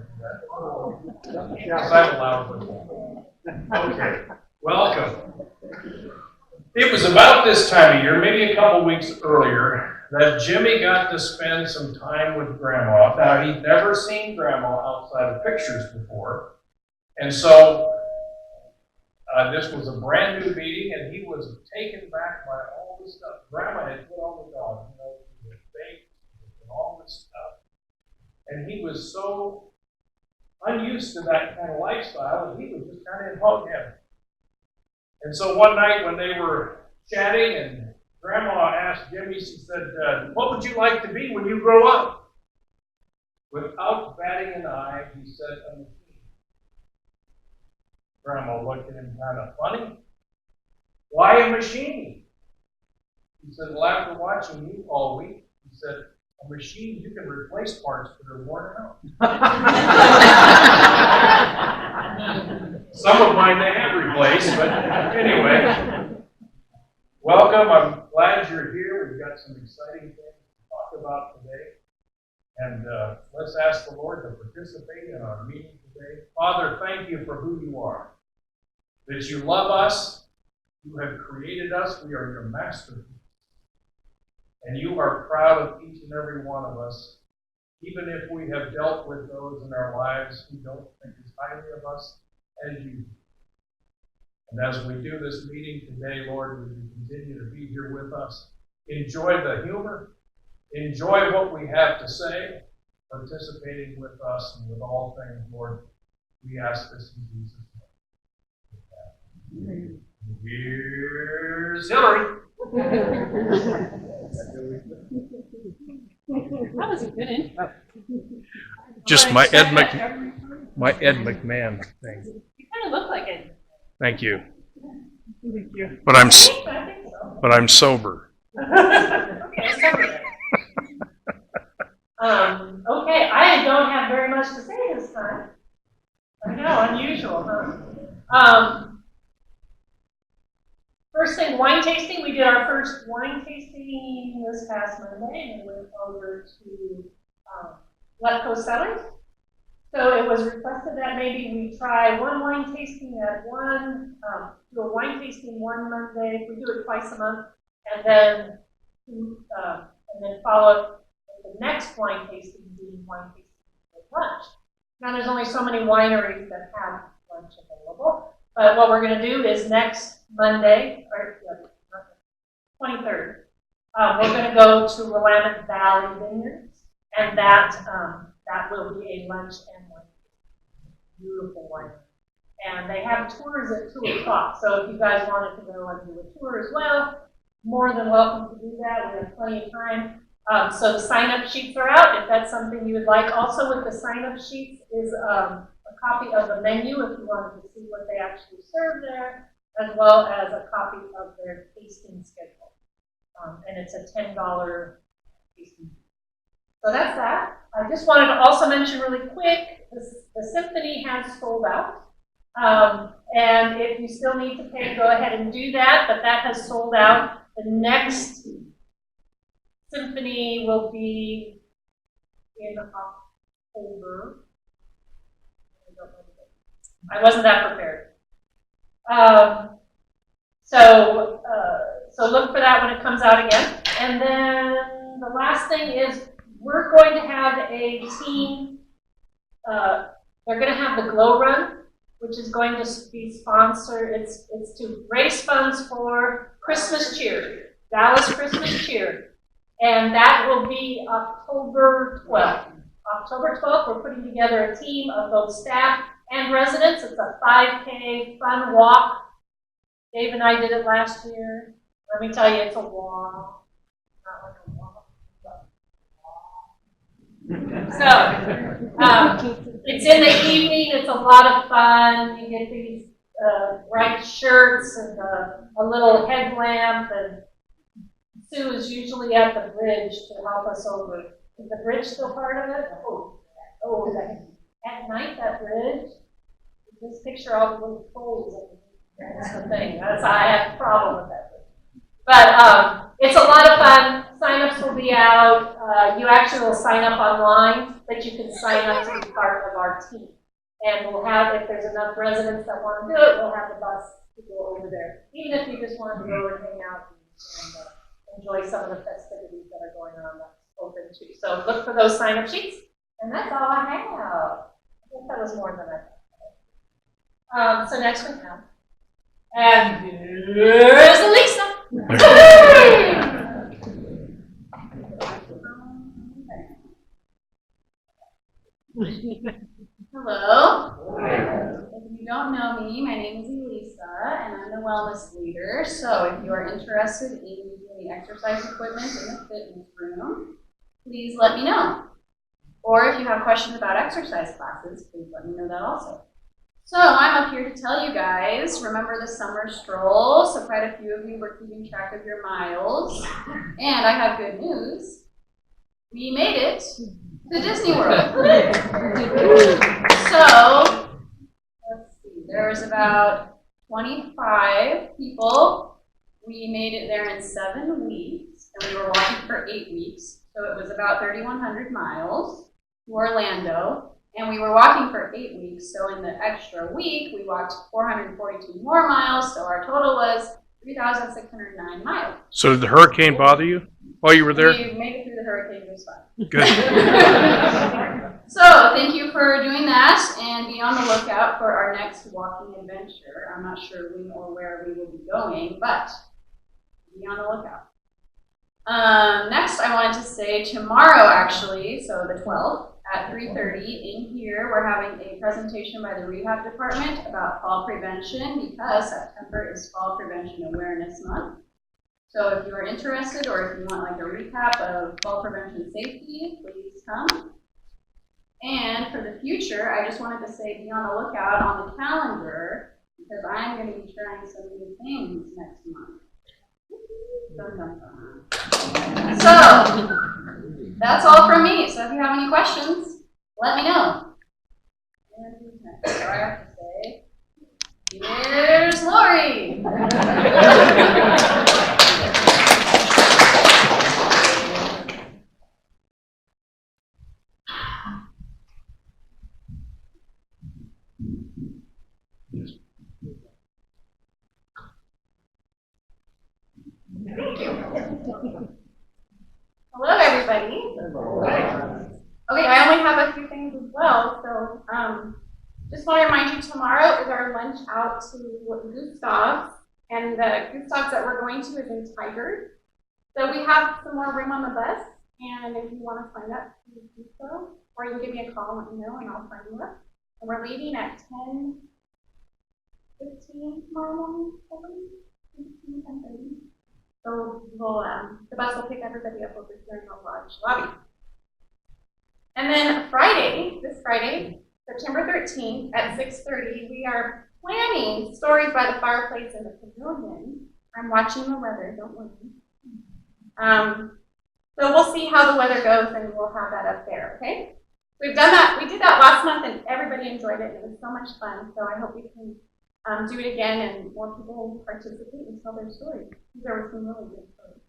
do that. Because I'm allowed. Okay, welcome. It was about this time of year, maybe a couple weeks earlier, that Jimmy got to spend some time with Grandma. Now, he'd never seen Grandma outside of pictures before. And so, this was a brand new meeting, and he was taken back by all this stuff. Grandma had put all the dogs, he was baked and all this stuff. And he was so unused to that kind of lifestyle, and he was just kind of in hog heaven. And so one night when they were chatting, and Grandma asked Jimmy, she said, what would you like to be when you grow up? Without batting an eye, he said, a machine. Grandma looked at him kind of funny. Why a machine? He said, well, after watching you all week, he said, a machine, you can replace parts that are worn out. Some of mine they have replaced, but anyway. Welcome. I'm glad you're here. We've got some exciting things to talk about today. And let's ask the Lord to participate in our meeting today. Father, thank you for who you are. That you love us. You have created us. We are your masterpiece. And you are proud of each and every one of us, even if we have dealt with those in our lives who don't think as highly of us as you do. And as we do this meeting today, Lord, would you continue to be here with us? Enjoy the humor. Enjoy what we have to say, participating with us and with all things, Lord. We ask this in Jesus' name. Here's Hillary. That was a good intro. Just my Ed McMahon thing. You kind of look like it. Thank you. Thank you. But I'm I think so. but I'm sober. Okay, sorry. Okay, I don't have very much to say this time. I know, unusual, huh? First thing, wine tasting. We did our first wine tasting this past Monday, and we went over to Left Coast Cellars. So it was requested that maybe we try one wine tasting at one, do a wine tasting one Monday. We do it twice a month, and then follow up with the next wine tasting being wine tasting at lunch. Now there's only so many wineries that have lunch available, but what we're going to do is next Monday, or 23rd, we're going to go to Willamette Valley Vineyards, and that will be a lunch and wine. Beautiful wine. And they have tours at 2 o'clock, so if you guys wanted to go and do a tour as well, more than welcome to do that. We have plenty of time. So the sign-up sheets are out, if that's something you would like. Also with the sign-up sheets is a copy of the menu if you wanted to see what they actually serve there, as well as a copy of their tasting schedule. And it's a $10 tasting. So that's that. I just wanted to also mention really quick, the symphony has sold out. And if you still need to pay, go ahead and do that, but that has sold out. The next symphony will be in October. I wasn't that prepared. So look for that when it comes out again. And then the last thing is we're going to have a team, they're going to have the Glow Run, which is going to be sponsored. It's to raise funds for Christmas Cheer, Dallas Christmas Cheer. And that will be October 12th. October 12th, we're putting together a team of both staff and residents. It's a 5K fun walk. Dave and I did it last year. Let me tell you, it's a walk. Not like a walk, but a walk. So, it's in the evening. It's a lot of fun. You get these bright shirts and a little headlamp. And Sue is usually at the bridge to help us over. Is the bridge still part of it? Oh, at night, that bridge. Just picture all the little poles. That's the thing. I have a problem with that. But it's a lot of fun. signups will be out. You actually will sign up online, but you can sign up to be part of our team. And we'll have, if there's enough residents that want to do it, we'll have the bus to go over there. Even if you just want to go and hang out and enjoy some of the festivities that are going on, that's open too. So look for those sign-up sheets. And that's all I have. I think that was more than I thought. So next we have. And here's Elisa. Hello. If you don't know me, my name is Elisa, and I'm the wellness leader. So if you are interested in using the exercise equipment in the fitness room, please let me know. Or if you have questions about exercise classes, please let me know that also. So I'm up here to tell you guys, remember the summer stroll? So quite a few of you were keeping track of your miles. And I have good news. We made it to Disney World. So, let's see, there was about 25 people. We made it there in 7 weeks, and we were walking for 8 weeks. So it was about 3,100 miles to Orlando, and we were walking for 8 weeks. So in the extra week, we walked 442 more miles, so our total was 3,609 miles. So did the hurricane bother you while you were there? We made it through the hurricane just fine. Good. So thank you for doing that, and be on the lookout for our next walking adventure. I'm not sure when or where we will be going, but be on the lookout. Next, I wanted to say tomorrow, actually, so the 12th, at 3:30 in here, we're having a presentation by the rehab department about fall prevention, because September is Fall Prevention Awareness Month. So if you are interested, or if you want like a recap of fall prevention safety, please come. And for the future, I just wanted to say be on the lookout on the calendar, because I'm going to be trying some new things next month. Dun, dun, dun. So that's all from me. So if you have any questions, let me know. And who's next? So I have to say, here's Lori. Hello, everybody. Okay, I only have a few things as well. So, just want to remind you, tomorrow is our lunch out to Gustav's, and the Gustav's that we're going to is in Tigard. So we have some more room on the bus, and if you want to sign up, please do so, or you can give me a call and let me know, and I'll sign you up. And we're leaving at 10:15 tomorrow morning, I believe. 10:30. So the bus will pick everybody up over here in the lodge lobby. And then Friday, this Friday, September 13th at 6:30, we are planning Stories by the Fireplace in the Pavilion. I'm watching the weather, don't worry. So we'll see how the weather goes, and we'll have that up there, okay? We've done that, we did that last month, and everybody enjoyed it, and it was so much fun, so I hope we can do it again, and more people participate and tell their stories. There were some really good stories.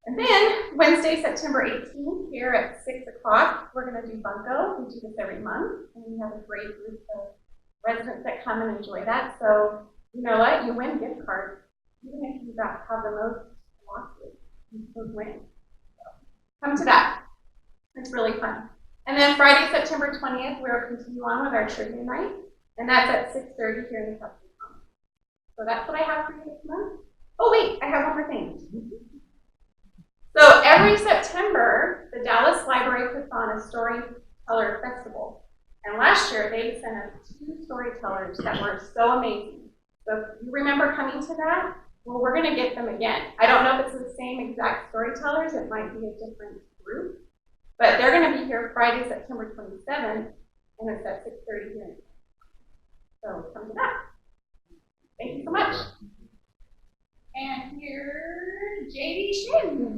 And then Wednesday, September 18th, here at 6 o'clock, we're going to do Bunko. We do this every month, and we have a great group of residents that come and enjoy that. So you know what? You win gift cards, even if you have the most losses. You still win. So come to that. It's really fun. And then Friday, September 20th, we'll continue on with our trivia night. And that's at 6:30 here in the Capitol Commons. So that's what I have for you this month. Oh wait, I have one more thing. So every September, the Dallas Library puts on a storyteller festival. And last year, they sent us 2 storytellers that were so amazing. So if you remember coming to that, well, we're going to get them again. I don't know if it's the same exact storytellers. It might be a different group. But they're going to be here Friday, September 27th, and it's at 6:30 here. So come to that. Thank you so much. And here's JD Shin.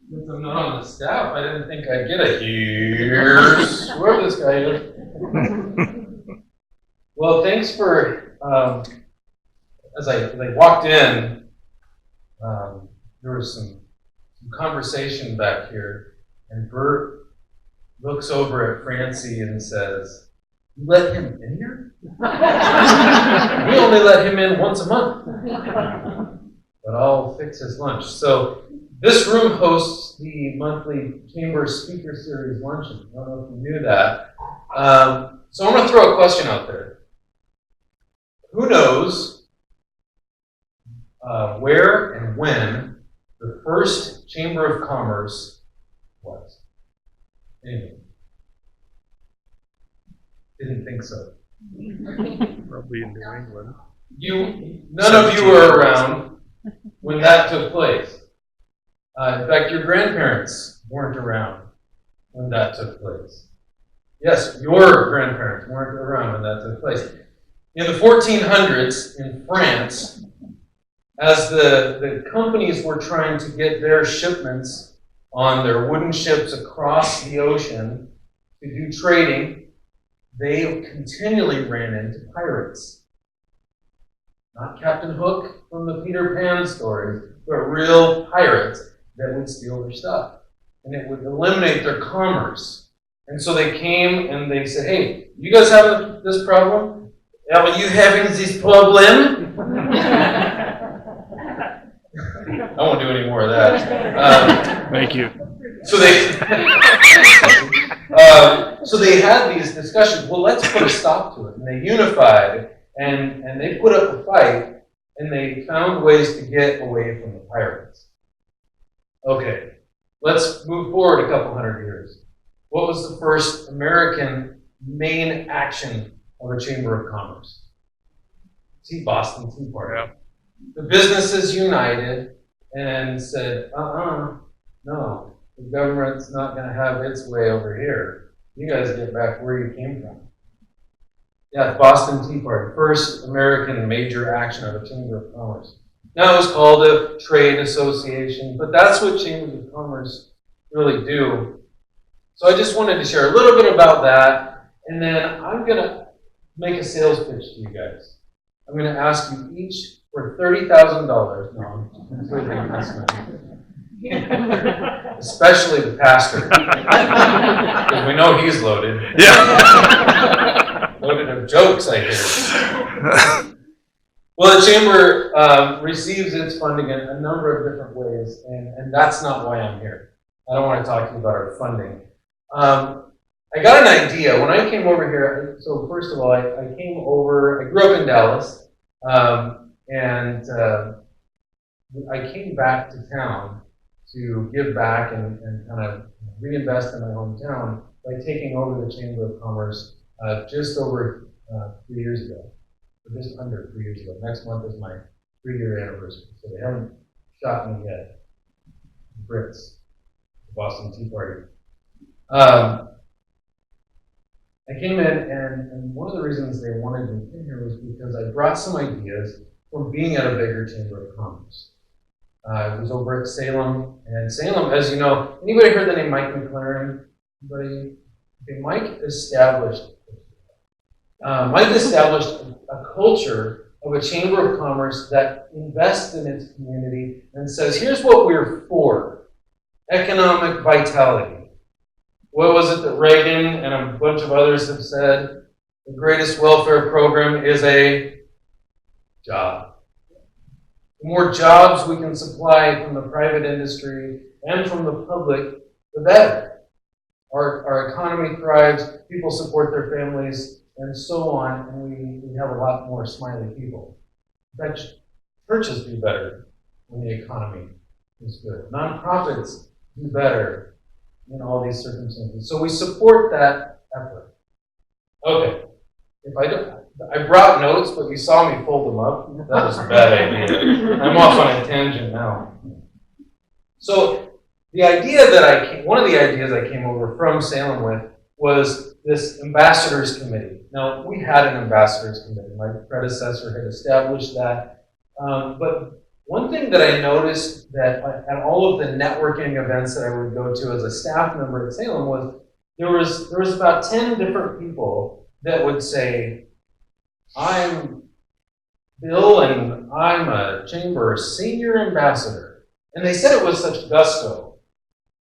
Since I'm not on on the staff, I didn't think I'd get a here's whoever this guy is. Well, thanks for, as I walked in, there was some conversation back here, and Bert looks over at Francie and says, "You let him in here? We only let him in once a month. But I'll fix his lunch." So this room hosts the monthly Chamber Speaker Series luncheon. I don't know if you knew that. So I'm going to throw a question out there. Who knows where and when the first Chamber of Commerce was? Anyway. Didn't think so. Probably in New England. None of you were around when that took place. In fact, your grandparents weren't around when that took place. Yes, your grandparents weren't around when that took place. In the 1400s in France, as the companies were trying to get their shipments on their wooden ships across the ocean to do trading, they continually ran into pirates. Not Captain Hook from the Peter Pan stories, but real pirates that would steal their stuff. And it would eliminate their commerce. And so they came and they said, "Hey, you guys having this problem? Are you having this problem?" I won't do any more of that. Thank you. So they had these discussions. Well, let's put a stop to it. And they unified, and they put up a fight, and they found ways to get away from the pirates. Okay, let's move forward a couple hundred years. What was the first American main action of a Chamber of Commerce? Boston Tea Party. Yeah. The businesses united and said, no, the government's not going to have its way over here. You guys get back where you came from. Yeah, the Boston Tea Party, first American major action of a Chamber of Commerce. Now it was called a trade association, but that's what Chambers of Commerce really do. So I just wanted to share a little bit about that, and then I'm going to make a sales pitch to you guys. I'm going to ask you each for $30,000. No, I'm completely messing especially the pastor, because we know he's loaded. Yeah. Loaded of jokes, I guess. Well, the Chamber receives its funding in a number of different ways, and that's not why I'm here. I don't want to talk to you about our funding. I got an idea. When I came over here, so first of all, I came over, I grew up in Dallas, and I came back to town to give back and kind of reinvest in my hometown by taking over the Chamber of Commerce just over 3 years ago, or just under 3 years ago. Next month is my 3-year anniversary, so they haven't shot me yet. The Brits, the Boston Tea Party. I came in, and one of the reasons they wanted me in here was because I brought some ideas from being at a bigger Chamber of Commerce. I was over at Salem, and Salem, as you know, anybody heard the name Mike McLaren? Anybody? Okay, Mike established a culture of a Chamber of Commerce that invests in its community and says, here's what we're for: economic vitality. What was it that Reagan and a bunch of others have said? The greatest welfare program is a job. The more jobs we can supply from the private industry and from the public, the better. Our economy thrives, people support their families, and so on, and we have a lot more smiley people. In fact, churches do better when the economy is good. Nonprofits do better in all these circumstances. So we support that effort. Okay. I brought notes, but you saw me fold them up. That was a bad idea. I'm off on a tangent now. So the idea that one of the ideas I came over from Salem with was this ambassadors committee. Now, we had an ambassadors committee. My predecessor had established that. But One thing that I noticed that at all of the networking events that I would go to as a staff member at Salem was there was about 10 different people that would say, I'm Bill and I'm a chamber senior ambassador. And they said it with such gusto.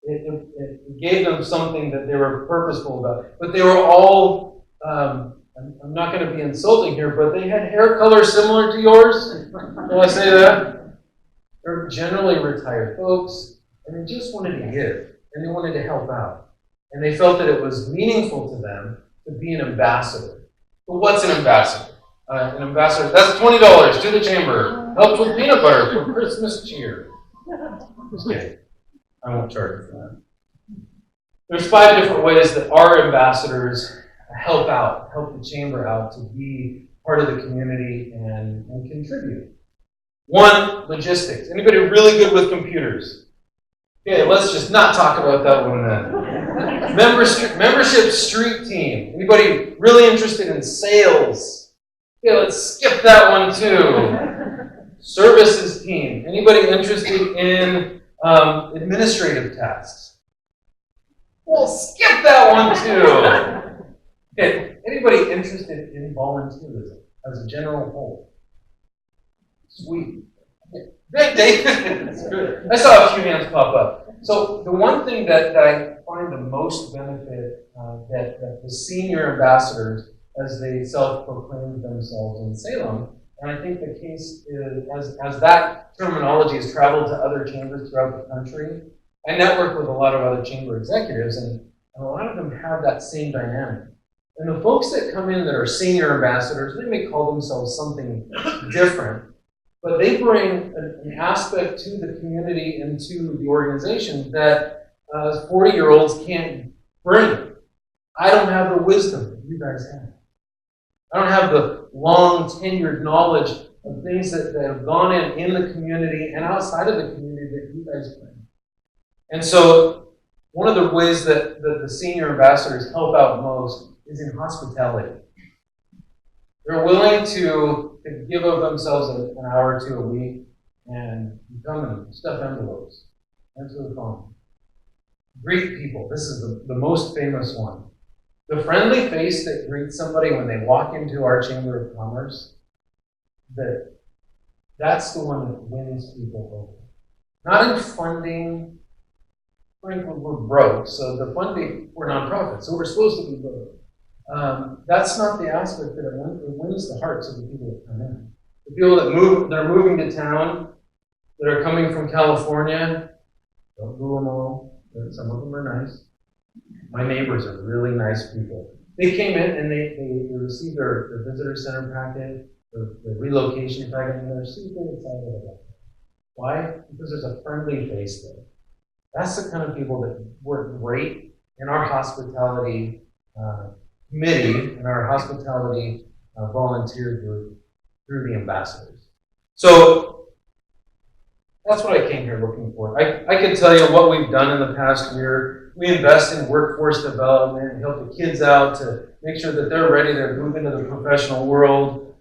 It gave them something that they were purposeful about. But they were all, I'm not going to be insulting here, but they had hair color similar to yours. Will I say that? They're generally retired folks, and they just wanted to give, and they wanted to help out. And they felt that it was meaningful to them to be an ambassador. But what's an ambassador? An ambassador, that's $20 to the chamber. Helps with peanut butter for Christmas cheer. Just kidding. I won't charge you for that. There's 5 different ways that our ambassadors help the chamber out to be part of the community and contribute. 1, logistics. Anybody really good with computers? Okay, let's just not talk about that one then. Membership street team. Anybody really interested in sales? Okay, let's skip that one too. Services team. Anybody interested in administrative tasks? We'll skip that one too. Okay, anybody interested in volunteerism as a general whole? Sweet. Great, David. I saw a few hands pop up. So the one thing that I find the most benefit that the senior ambassadors, as they self-proclaimed themselves in Salem, and I think the case is, as that terminology has traveled to other chambers throughout the country, I network with a lot of other chamber executives, and a lot of them have that same dynamic. And the folks that come in that are senior ambassadors, they may call themselves something different, but they bring an aspect to the community and to the organization that 40-year-olds can't bring. I don't have the wisdom that you guys have. I don't have the long tenured knowledge of things that have gone in the community and outside of the community that you guys bring. And so one of the ways that the senior ambassadors help out most is in hospitality. They're willing to give of themselves an hour or 2 a week and come and stuff envelopes, answer the phone, greet people. This is the most famous one. The friendly face that greets somebody when they walk into our Chamber of Commerce, that's the one that wins people over. Not in funding. Frankly, we're broke, so the funding, we're nonprofit, so we're supposed to be broke. That's not the aspect that it wins the hearts of the people that come in. The people that are moving to town, that are coming from California, don't do them all, some of them are nice. My neighbors are really nice people. They came in and they received their visitor center packet, their relocation packet, and they're super excited about it. Why? Because there's a friendly face there. That's the kind of people that work great in our hospitality committee, in our hospitality volunteer group through the ambassadors. So that's what I came here looking for. I can tell you what we've done in the past year. We invest in workforce development, help the kids out to make sure that they're ready to move into the professional world.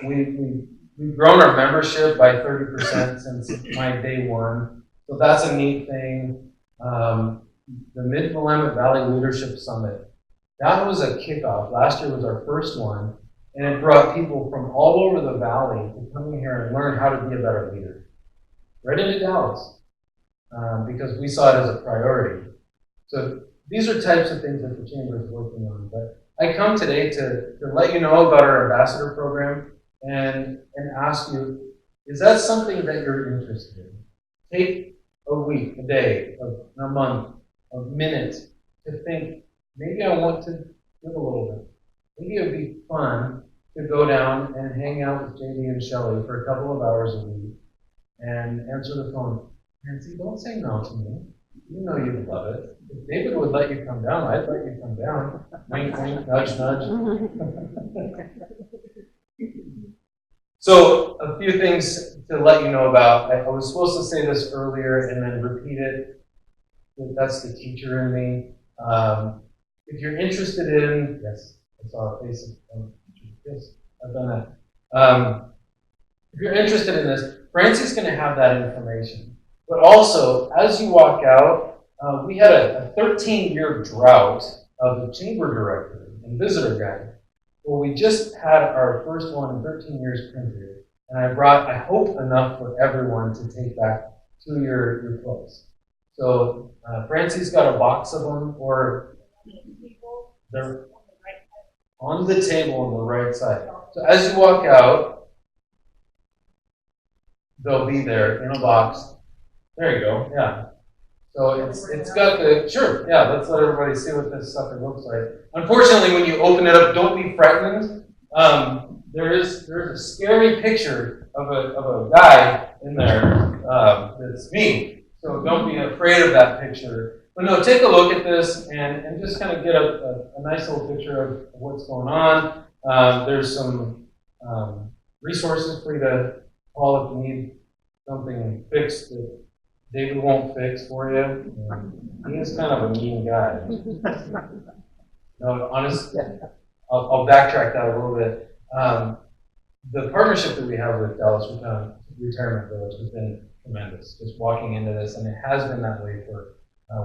We've grown our membership by 30% since my day one. So that's a neat thing. The Mid-Willamette Valley Leadership Summit, that was a kickoff. Last year was our first one, and it brought people from all over the valley to come in here and learn how to be a better leader. Right into Dallas, because we saw it as a priority. So these are types of things that the Chamber is working on. But I come today to let you know about our ambassador program and ask you, is that something that you're interested in? Take a week, a day, a month, a minute to think, maybe I want to give a little bit. Maybe it would be fun to go down and hang out with JD and Shelly for a couple of hours a week and answer the phone. Nancy, don't say no to me. You know you'd love it. If David would let you come down, I'd let you come down. Wink, wink, nudge, nudge. So a few things to let you know about. I was supposed to say this earlier and then repeat it. That's the teacher in me. If you're interested in, yes, I saw a face of teacher. Yes, I've done that. If you're interested in this, Francie's going to have that information. But also, as you walk out, we had a 13-year drought of the chamber director and visitor guide. Well, we just had our first one in 13 years printed, and I brought, I hope, enough for everyone to take back to your place. So Francie's got a box of them, or they're on the table on the right side. So as you walk out, they'll be there in a box. There you go, yeah. So it's got the, sure, yeah, let's let everybody see what this sucker looks like. Unfortunately, when you open it up, don't be frightened. There's a scary picture of a guy in there that's me. So don't be afraid of that picture. But no, take a look at this and just kind of get a nice little picture of what's going on. There's some resources for you to call if you need something fixed that David won't fix for you. He is kind of a mean guy. No, honestly, I'll backtrack that a little bit. The partnership that we have with Dallas Retirement Village has been tremendous. Just walking into this, and it has been that way for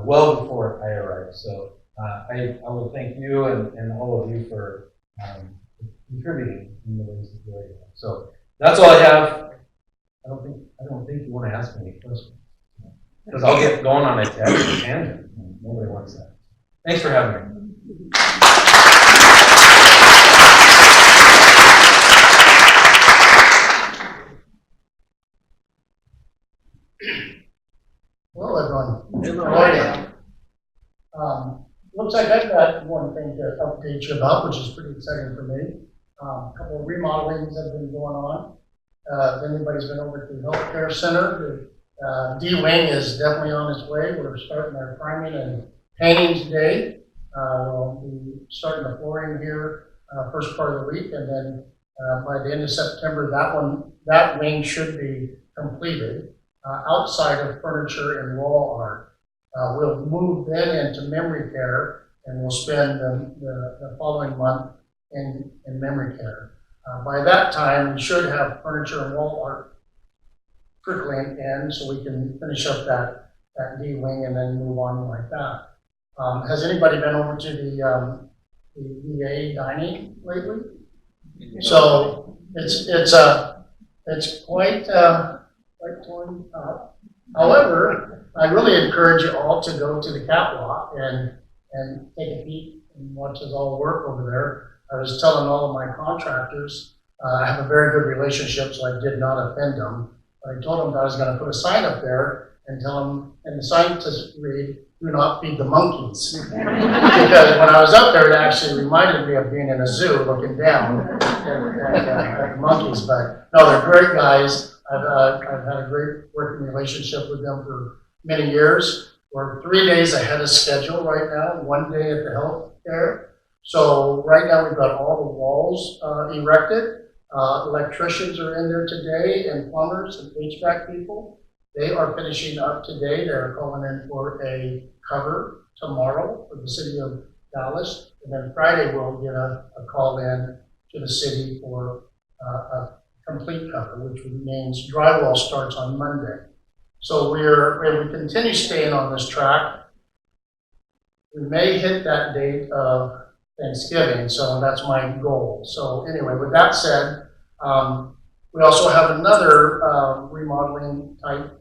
well before I arrived. So I will thank you and all of you for contributing in the ways that you are. So that's all I have. I don't think you want to ask me any questions, because I'll get going on a tangent. Nobody wants that. Thanks for having me. Hello, everyone. How are you? Looks like I've got one thing to update you about, which is pretty exciting for me. A couple of remodelings have been going on. If anybody's been over to the healthcare center, the D-wing is definitely on its way. We're starting our priming and painting today. We'll be starting the flooring here first part of the week, and then by the end of September, that wing should be completed. Outside of furniture and wall art. We'll move then into memory care, and we'll spend the following month in memory care. By that time, we should have furniture and wall art trickling in, so we can finish up that D-wing and then move on like that. Has anybody been over to the VA dining lately? So it's quite torn up. However, I really encourage you all to go to the catwalk and take a peek and watch us all work over there. I was telling all of my contractors, I have a very good relationship, so I did not offend them. But I told them that I was going to put a sign up there and tell them, and the sign to read, "Do not feed the monkeys." Because when I was up there, it actually reminded me of being in a zoo looking down at the monkeys. But no, they're great guys. I've had a great working relationship with them for many years. We're 3 days ahead of schedule right now, 1 day at the health care. So right now we've got all the walls erected. Electricians are in there today, and plumbers and HVAC people. They are finishing up today. They're calling in for a cover tomorrow for the city of Dallas. And then Friday we'll get a call in to the city for a complete cover, which means drywall starts on Monday. So we continue staying on this track. We may hit that date of Thanksgiving, so that's my goal. So anyway, with that said, we also have another remodeling type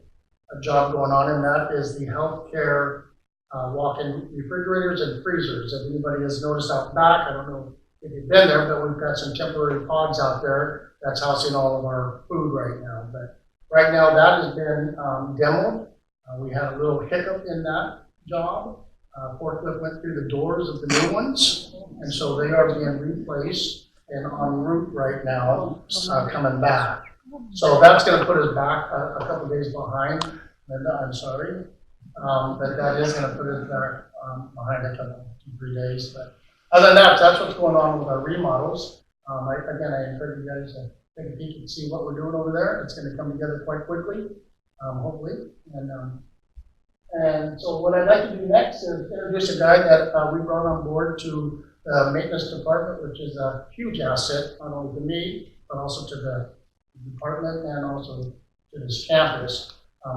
job going on, and that is the healthcare walk-in refrigerators and freezers. If anybody has noticed out back, I don't know if you've been there, but we've got some temporary pods out there that's housing all of our food right now. But right now that has been demoed. We had a little hiccup in that job. Forklift went through the doors of the new ones, and so they are being replaced and en route right now, coming back. So that's going to put us back a couple days behind. Linda, I'm sorry, but that is going to put us back behind a couple, 2-3 days. But other than that, that's what's going on with our remodels. I encourage you guys to take a peek and see what we're doing over there. It's going to come together quite quickly, hopefully. And so what I'd like to do next is introduce a guy that we brought on board to the maintenance department, which is a huge asset, not only to me, but also to the department and also to to this campus.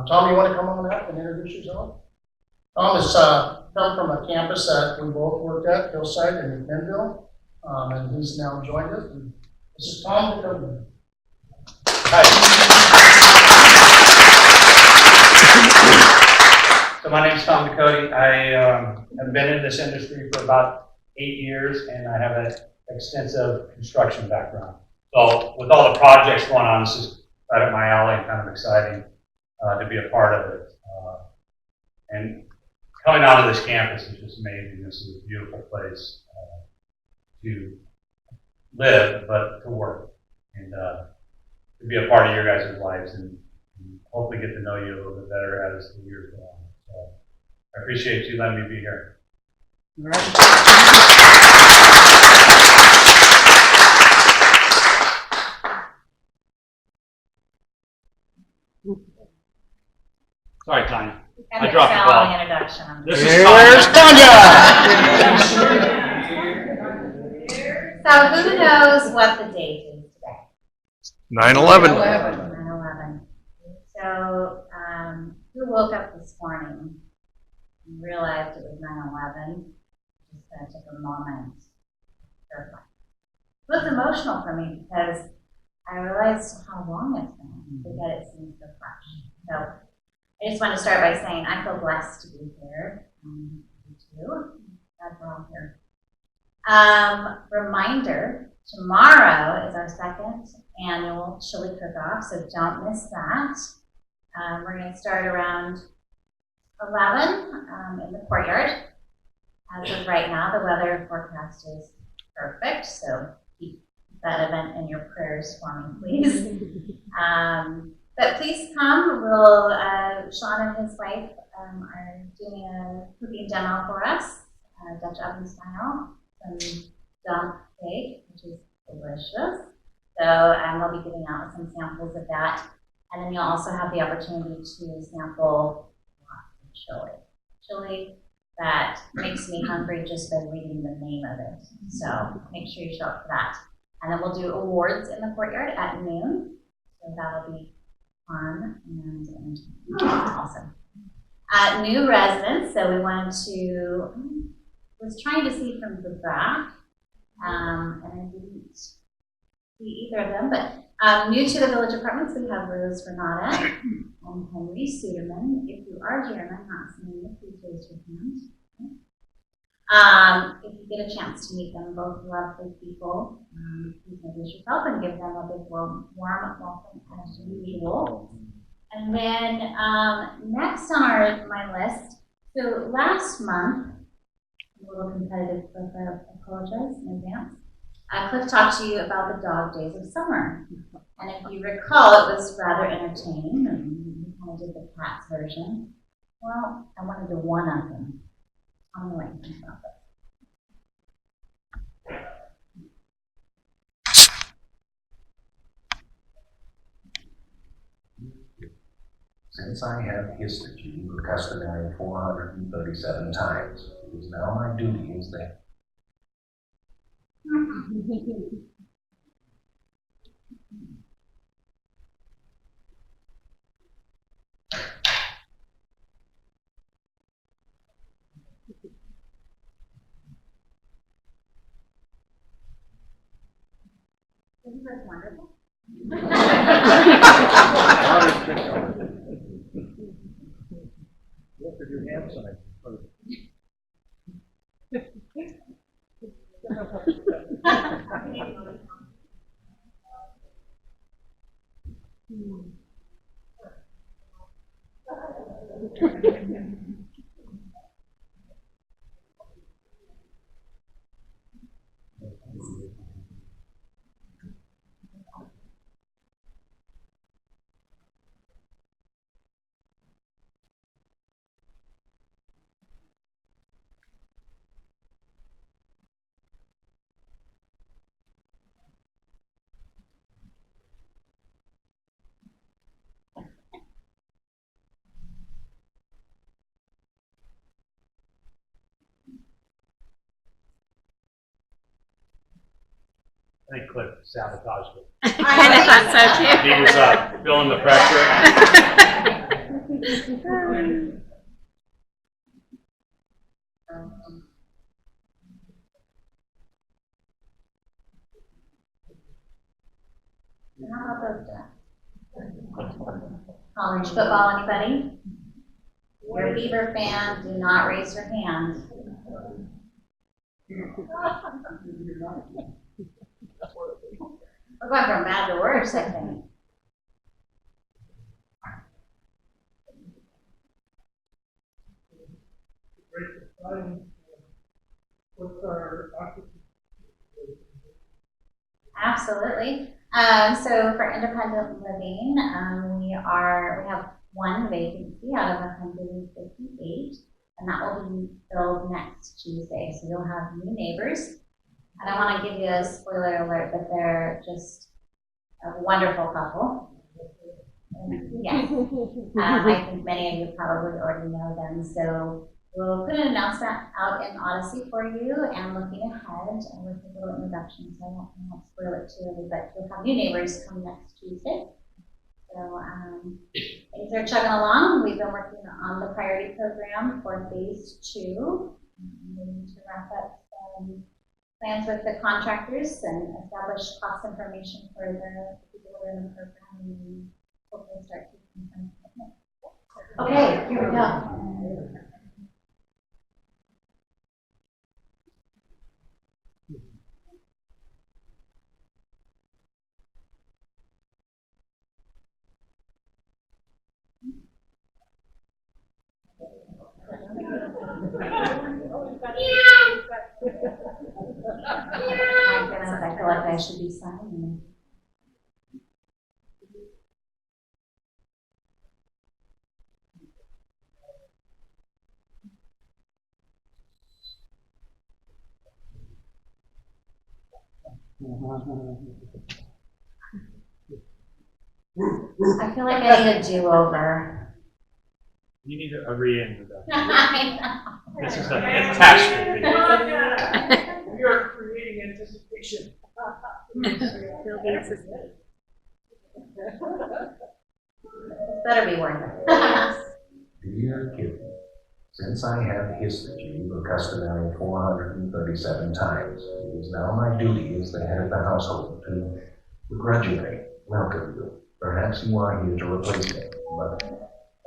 Tom, you want to come on up and introduce yourself? Tom has come from a campus that we both worked at, Hillside and McMinnville, and he's now joined us. And this is Tom Ducote. So my name is Tom Ducote. I have been in this industry for about 8 years, and I have an extensive construction background. So with all the projects going on, this is right up my alley and kind of exciting to be a part of it. And coming out of this campus is just amazing. This is a beautiful place to live, but to work, and to be a part of your guys' lives, and hopefully get to know you a little bit better as the years go on. So I appreciate you letting me be here. Sorry, Tanya. I dropped the ball. Introduction. This is Where's Tanya? So who knows what the date is today? 9/11. 9/11. So who woke up this morning and realized it was 9/11? Just kind of took a moment. It was emotional for me because I realized how long it's been to get it seems so fresh. So I just want to start by saying I feel blessed to be here. You too. Glad we're all here. Reminder, tomorrow is our second annual chili cook-off, so don't miss that. We're going to start around 11 in the courtyard. As of right now, the weather forecast is perfect, so keep that event in your prayers for me, please. But please come. Sean and his wife are doing a cooking demo for us, Dutch oven style, some dump cake, which is delicious. So we'll be giving out some samples of that. And then you'll also have the opportunity to sample chili that makes me hungry just by reading the name of it. So make sure you show up for that. And then we'll do awards in the courtyard at noon. So that'll be fun and awesome. New residents, so we wanted to, was trying to see from the back, and I didn't see either of them, but new to the village apartments, we have Rose Renata and Henry Suderman. If you are here and I'm not seeing you, please raise your hand. If you get a chance to meet them, both lovely people, please introduce yourself and give them a big warm welcome as usual. And then next on my list, so last month, I'm a little competitive, but I apologize in advance. Cliff talked to you about the dog days of summer. And if you recall, it was rather entertaining, and we kind of did the cats version. Well, I wanted to one-up them. I don't know what you think about that. Since I have kissed you the customary 437 times, it is now my duty as that. Isn't that wonderful? Look at your hand sign. I think Cliff sabotaged it. I thought so too. He was up. Feeling the pressure? How about those college football, anybody? You're a Beaver fan, do not raise your hand. We're going from bad to worse, I think. Absolutely. So for independent living, we have one vacancy out of 158, and that will be filled next Tuesday. So you'll have new neighbors. I don't want to give you a spoiler alert, but they're just a wonderful couple. Yes. I think many of you probably already know them. So we'll put an announcement out in Odyssey for you, and looking ahead, and with a little introduction, so I won't spoil it too early, but you'll have new neighbors come next Tuesday. So things are chugging along. We've been working on the priority program for phase 2. We need to wrap up plans with the contractors and establish cost information for the people that are in the program, and hopefully start taking some commitment. Okay, here we go. My goodness, I feel like I should be signing. I feel like I need a do-over. You need a reintroduction. I know. This is a catastrophe. We are creating anticipation. This better be worth it. Dear Kitty, since I have hissed at you the customary 437 times, it is now my duty as the head of the household to begrudgingly welcome you. Perhaps you are here to replace me, but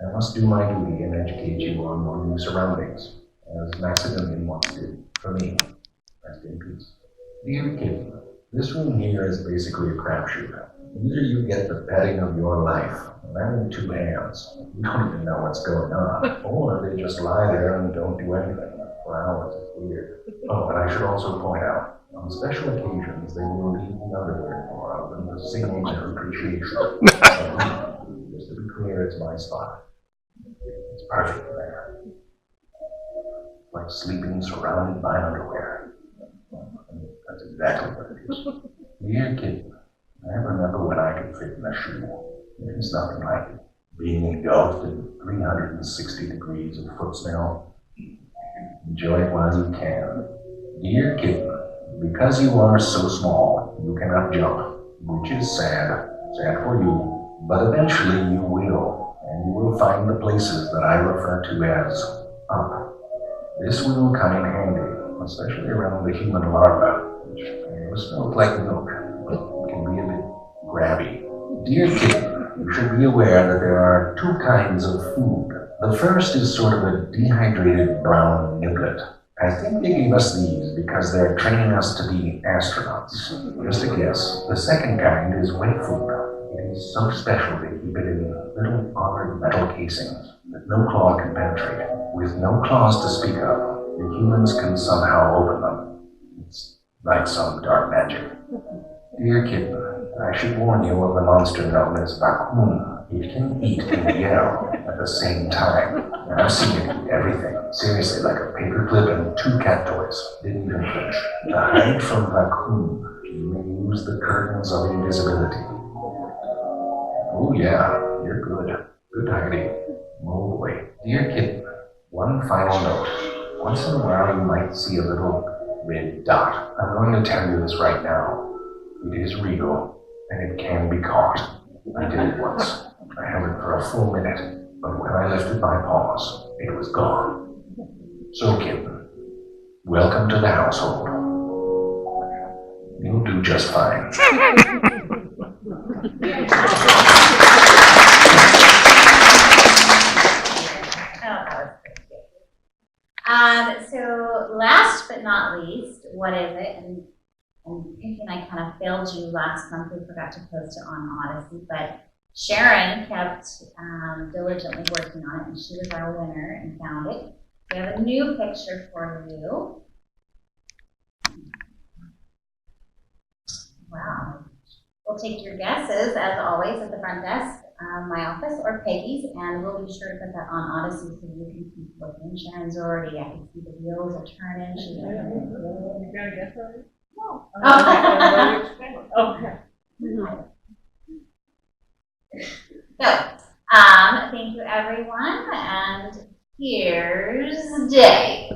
I must do my duty and educate you on your new surroundings, as Maximilian once did for me. Rest in peace. Dear Kitty, this room here is basically a crapshoot. Either you get the petting of your life, and that in 2 hands, you don't even know what's going on, or they just lie there and don't do anything for hours. It's weird. Oh, and I should also point out, on special occasions, they will leave the underwear for out and the signal their appreciation. Just to be clear, it's my spot. It's perfect there. It's like sleeping surrounded by underwear. That's exactly what it is. Dear kid, I remember when I could fit in a shoe. There's nothing like it. Being engulfed in 360 degrees of foot smell. Enjoy it while you can. Dear kitten, because you are so small, you cannot jump, which is sad. Sad for you, but eventually you will, and you will find the places that I refer to as up. This will come in handy, especially around the human larva, which smells like milk, but can be a bit grabby. Dear kitten, you should be aware that there are 2 kinds of food. The first is sort of a dehydrated brown niblet. I think they gave us these because they're training us to be astronauts. Just a guess. The second kind is wet food. It is so special they keep it in little armored metal casings that no claw can penetrate. With no claws to speak of, the humans can somehow open them. It's like some dark magic. Dear kitten, I should warn you of the monster known as Bakun. It can eat and yell at the same time. And I've seen it eat everything. Seriously, like a paperclip and 2 cat toys. Didn't even flinch. To hide from Bakun, you may use the curtains of invisibility. Oh yeah, you're good. Good hiding. Oh boy. Dear kitten, one final note. Once in a while you might see a little red dot. I'm going to tell you this right now. It is real, and it can be caught. I did it once. I held it for a full minute, but when I lifted my paws, it was gone. So, Kim, welcome to the household. You'll do just fine. So last but not least, what is it? And thinking I kind of failed you last month, we forgot to post it on Odyssey, but Sharon kept diligently working on it, and she was our winner and found it. We have a new picture for you. Wow. We'll take your guesses, as always, at the front desk, my office, or Peggy's, and we'll be sure to put that on Odyssey so you can keep looking. Sharon's already, I can see the wheels are turning. She's like, You got a guess already? no. Okay. So, thank you, everyone, and here's Dave.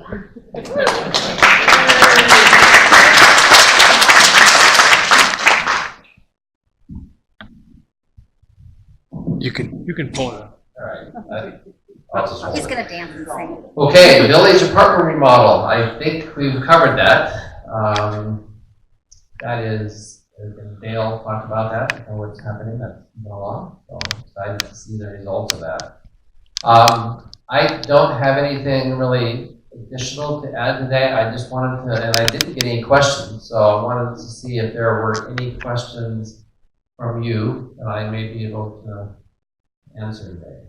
You can pull it up. All right. I'll just hold He's it. gonna dance and sing. Okay, village apartment remodel. I think we've covered that. That is, and Dale talked about that, and what's happening, that's been along. So I'm excited to see the results of that. I don't have anything really additional to add today. I just wanted to, and I didn't get any questions, so I wanted to see if there were any questions from you that I may be able to answer today.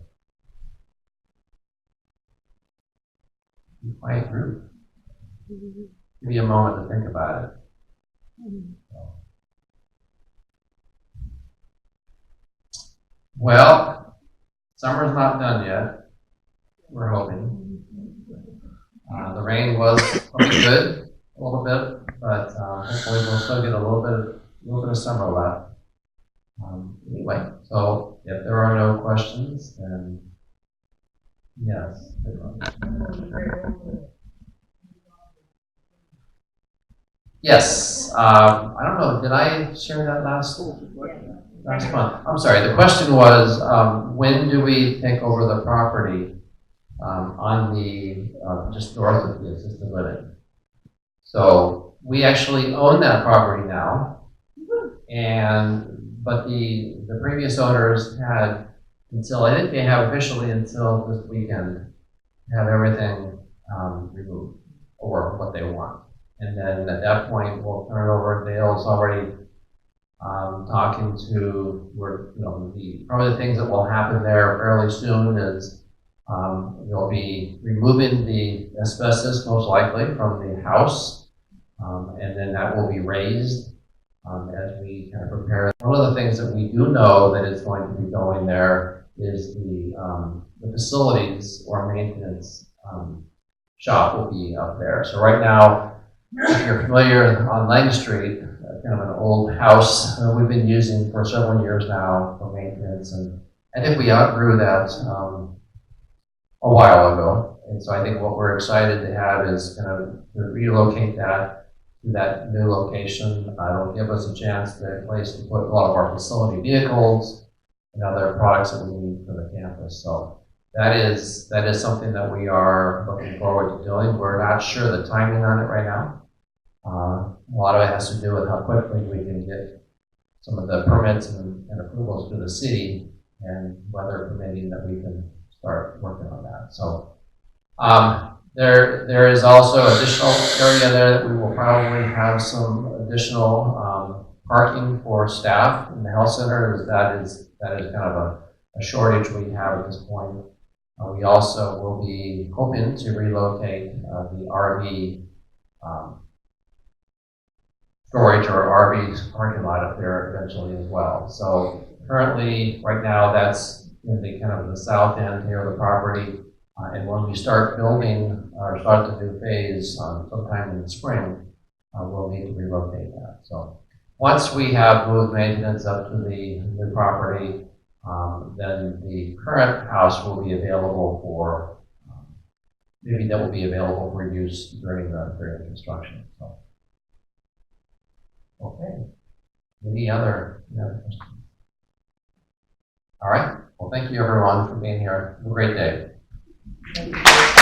Quiet group. Give you a moment to think about it. Well, summer's not done yet. We're hoping. The rain was probably good a little bit, but hopefully we'll still get a little bit of summer left. Anyway, so if there are no questions, then yes. Yes. I don't know. Did I share that last month? I'm sorry. The question was, when do we take over the property on the just north of the assisted living? So we actually own that property now, but the previous owners had until, I think they have officially until this weekend, have everything removed or what they want. And then at that point, we'll turn it over. Dale's already talking to, probably the things that will happen there fairly soon is they'll be removing the asbestos most likely from the house, and then that will be raised as we kind of prepare. One of the things that we do know that is going to be going there is the facilities or maintenance shop will be up there. So right now, if you're familiar on Lang Street, kind of an old house we've been using for several years now for maintenance, and I think we outgrew that a while ago. And so I think what we're excited to have is kind of to relocate that to that new location. It'll give us a chance, a place to put a lot of our facility vehicles and other products that we need for the campus. So that is something that we are looking forward to doing. We're not sure the timing on it right now. A lot of it has to do with how quickly we can get some of the permits and approvals to the city and weather permitting that we can start working on that. So there is also additional area there that we will probably have some additional parking for staff in the health center. That is kind of a shortage we have at this point. We also will be hoping to relocate the RV storage or RV parking lot up there eventually as well. So currently, right now, that's in the kind of the south end here of the property. And when we start building or start the new phase sometime in the spring, we'll need to relocate that. So once we have moved maintenance up to the new property, then the current house will be available for, maybe that will be available for use during the construction. So. Okay. Any other questions? All right. Well, thank you everyone for being here. Have a great day.